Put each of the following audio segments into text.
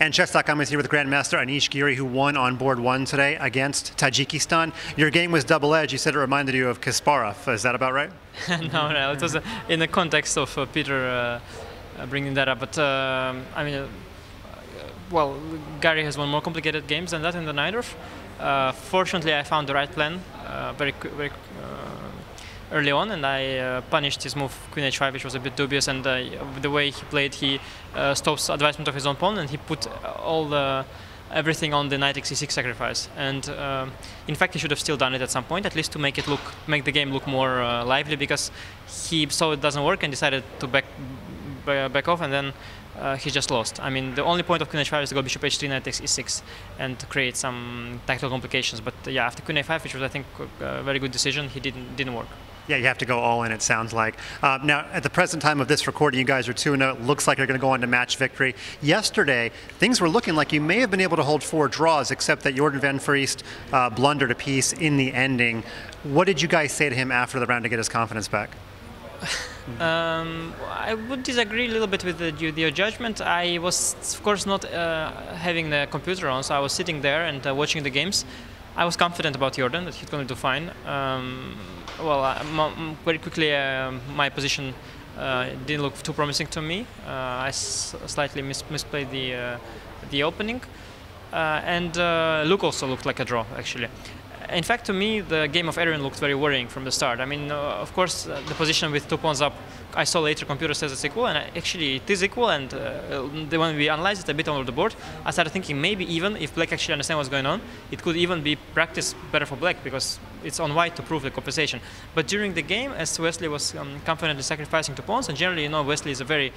And Chess.com is here with Grandmaster Anish Giri, who won on board 1 today against Tajikistan. Your game was double-edged. You said it reminded you of Kasparov. Is that about right? No, it was in the context of Peter bringing that up. But I mean, well, Gary has won more complicated games than that in the Najdorf. Fortunately, I found the right plan very early on, and I punished his move Queen H5, which was a bit dubious. And the way he played, he stops advancement of his own pawn, and he put everything on the knight c6 sacrifice. And in fact, he should have still done it at some point, at least to make the game look more lively, because he saw it doesn't work and decided to back off, and then he just lost. I mean, the only point of Queen H5 is to go bishop H3, knight takes E6, and to create some tactical complications. But yeah, after Queen A5, which was I think a very good decision, he didn't work. Yeah, you have to go all in, it sounds like. Now, at the present time of this recording, you guys are 2-0. It looks like you're going to go on to match victory. Yesterday, things were looking like you may have been able to hold 4 draws, except that Jordan van Vriest blundered a piece in the ending. What did you guys say to him after the round to get his confidence back? I would disagree a little bit with your judgment. I was, of course, not having the computer on, so I was sitting there and watching the games. I was confident about Jordan, that he's going to do fine. Very quickly, my position didn't look too promising to me. I slightly misplayed the opening, and Luke also looked like a draw, actually. In fact, to me, the game of Erwin looked very worrying from the start. I mean, of course, the position with 2 pawns up, I saw later computer says it's equal, and actually it is equal, and when we analyzed it a bit on the board, I started thinking maybe even if black actually understands what's going on, it could even be practice better for black, because it's on white to prove the compensation. But during the game, as Wesley was confidently sacrificing 2 pawns, and generally, Wesley is a very,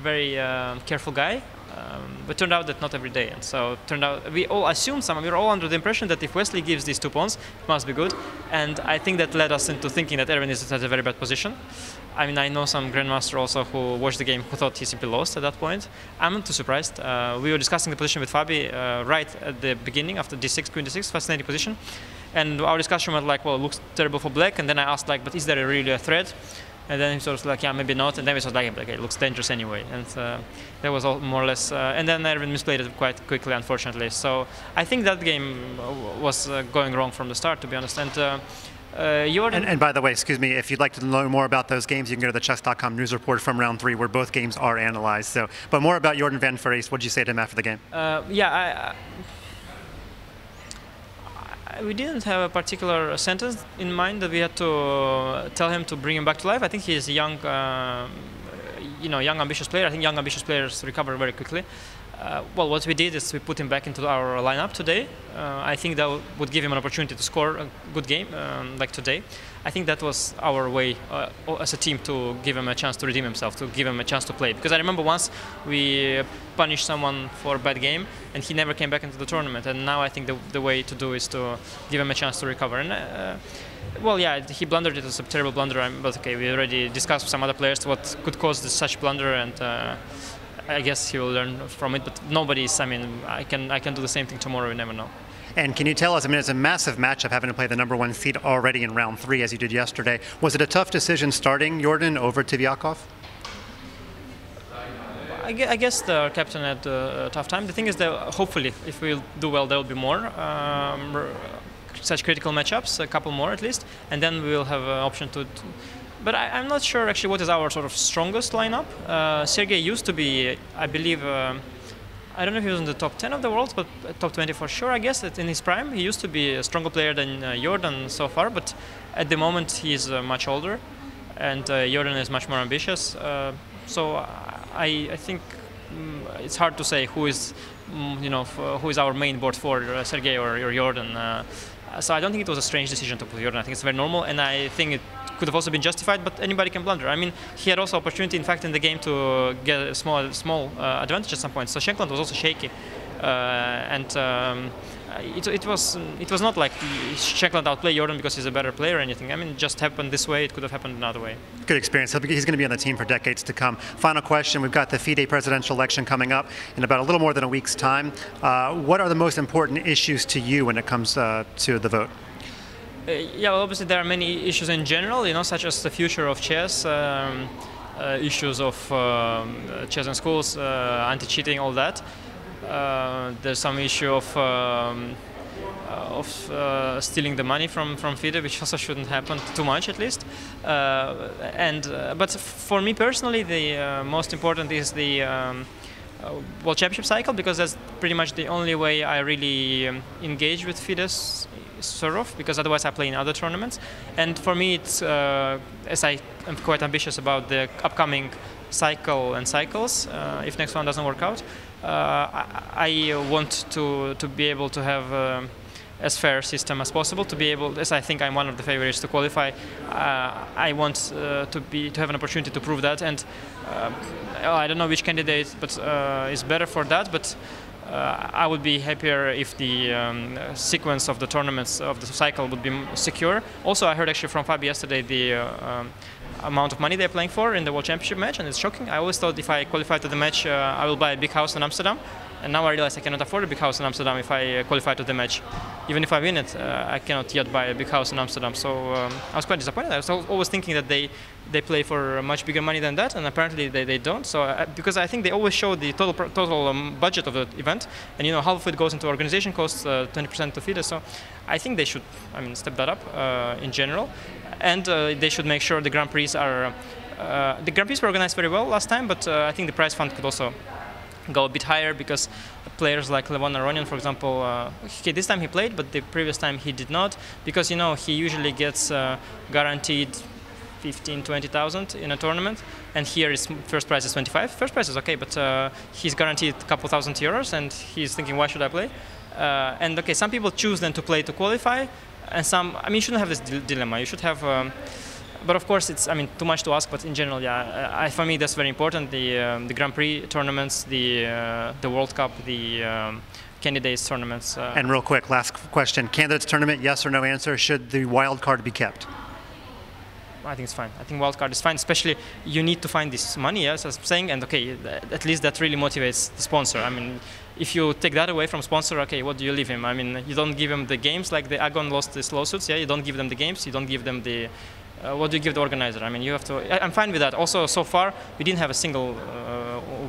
very careful guy. But turned out that not every day, and so turned out we all assumed we were all under the impression that if Wesley gives these 2 pawns, it must be good, and I think that led us into thinking that Erwin is at a very bad position. I mean, I know some Grandmaster also who watched the game who thought he simply lost at that point. I'm not too surprised. We were discussing the position with Fabi right at the beginning after d6, queen d6, fascinating position, and our discussion went like, well, it looks terrible for black, and then I asked like, but is there really a threat? And then he sort of like, yeah, maybe not. And then we sort of like, okay, it looks dangerous anyway. And that was all more or less. And then Erwin misplayed it quite quickly, unfortunately. So I think that game was going wrong from the start, to be honest. And Jordan. And by the way, excuse me, if you'd like to learn more about those games, you can go to the Chess.com news report from round 3, where both games are analyzed. So, but more about Jordan van Vriest. What did you say to him after the game? We didn't have a particular sentence in mind that we had to tell him to bring him back to life. I think he is a young, young ambitious player. I think young ambitious players recover very quickly. Well, what we did is we put him back into our lineup today. I think that would give him an opportunity to score a good game like today. I think that was our way as a team to give him a chance to redeem himself, to give him a chance to play. Because I remember once we punished someone for a bad game and he never came back into the tournament. And now I think the way to do is to give him a chance to recover. And well, yeah, he blundered. It was a terrible blunder. But okay, we already discussed with some other players what could cause such blunder, and I guess he will learn from it. But nobody's. I mean, I can do the same thing tomorrow. You never know. And can you tell us, I mean, it's a massive matchup having to play the #1 seed already in round 3, as you did yesterday. Was it a tough decision starting Jordan over Tivyakov? I guess the captain had a tough time. The thing is that hopefully, if we do well, there will be more such critical matchups, a couple more at least, and then we will have an option to. But I'm not sure actually what is our sort of strongest lineup. Sergey used to be, I believe, I don't know if he was in the top 10 of the world, but top 20 for sure, I guess. In his prime, he used to be a stronger player than Jordan so far, but at the moment he's much older, and Jordan is much more ambitious. So I think it's hard to say who is, who is our main board for, Sergey or Jordan. So I don't think it was a strange decision to put Jordan. I think it's very normal, and I think it could have also been justified, but anybody can blunder. I mean, he had also opportunity, in fact, in the game to get a small advantage at some point. So Shankland was also shaky, and it was not like Shankland outplayed Jordan because he's a better player or anything. I mean, it just happened this way. It could have happened another way. Good experience. He's going to be on the team for decades to come. Final question. We've got the FIDE presidential election coming up in about a little more than a week's time. What are the most important issues to you when it comes to the vote? Yeah, well, obviously there are many issues in general, such as the future of chess. issues of chess and schools, anti-cheating, all that. There's some issue of stealing the money from FIDE, which also shouldn't happen too much, at least. But for me personally, the most important is the World Championship cycle, because that's pretty much the only way I really engage with FIDE, sort of, because otherwise I play in other tournaments. And for me, it's as I am quite ambitious about the upcoming cycle and cycles. If next one doesn't work out, I want to be able to have as fair system as possible, to be able, as I think I'm one of the favorites to qualify. I want to have an opportunity to prove that, and I don't know which candidate but is better for that, but I would be happier if the sequence of the tournaments of the cycle would be secure. Also, I heard actually from Fabi yesterday the amount of money they're playing for in the World Championship match, and it's shocking. I always thought if I qualify to the match, I will buy a big house in Amsterdam. And now I realize I cannot afford a big house in Amsterdam if I qualify to the match. Even if I win it, I cannot yet buy a big house in Amsterdam. So I was quite disappointed. I was always thinking that they play for much bigger money than that, and apparently they don't. So because I think they always show the total budget of the event, and half of it goes into organization costs, 20% to FIDE. So I think they should, step that up in general, and they should make sure the Grand Prix are. The Grand Prix were organized very well last time, but I think the prize fund could also go a bit higher, because players like Levon Aronian, for example, this time he played, but the previous time he did not, because he usually gets guaranteed 15-20,000 in a tournament, and here his first prize is 25. First prize is okay, but he's guaranteed a couple €1,000, and he's thinking, why should I play? And okay, some people choose then to play to qualify, and some, you shouldn't have this dilemma. You should have. But of course, it's too much to ask. But in general, yeah, for me that's very important. The Grand Prix tournaments, the World Cup, the candidates tournaments. And real quick, last question: candidates tournament, yes or no answer? Should the wild card be kept? I think it's fine. I think wild card is fine. Especially you need to find this money, as I'm saying, and okay, at least that really motivates the sponsor. If you take that away from sponsor, okay, what do you leave him? You don't give him the games, like the Agon lost these lawsuits. Yeah, you don't give them the games. You don't give them the. What do you give the organizer? You have to. I'm fine with that. Also, so far we didn't have a single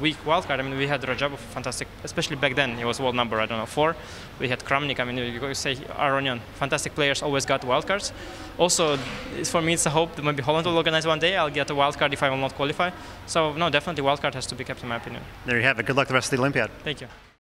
weak wildcard. We had Rajabov, fantastic, especially back then. He was world number, I don't know, 4. We had Kramnik. You say Aronian, fantastic players, always got wildcards. Also, for me, it's a hope that maybe Holland will organize one day. I'll get a wildcard if I will not qualify. So no, definitely wildcard has to be kept, in my opinion. There you have it. Good luck the rest of the Olympiad. Thank you.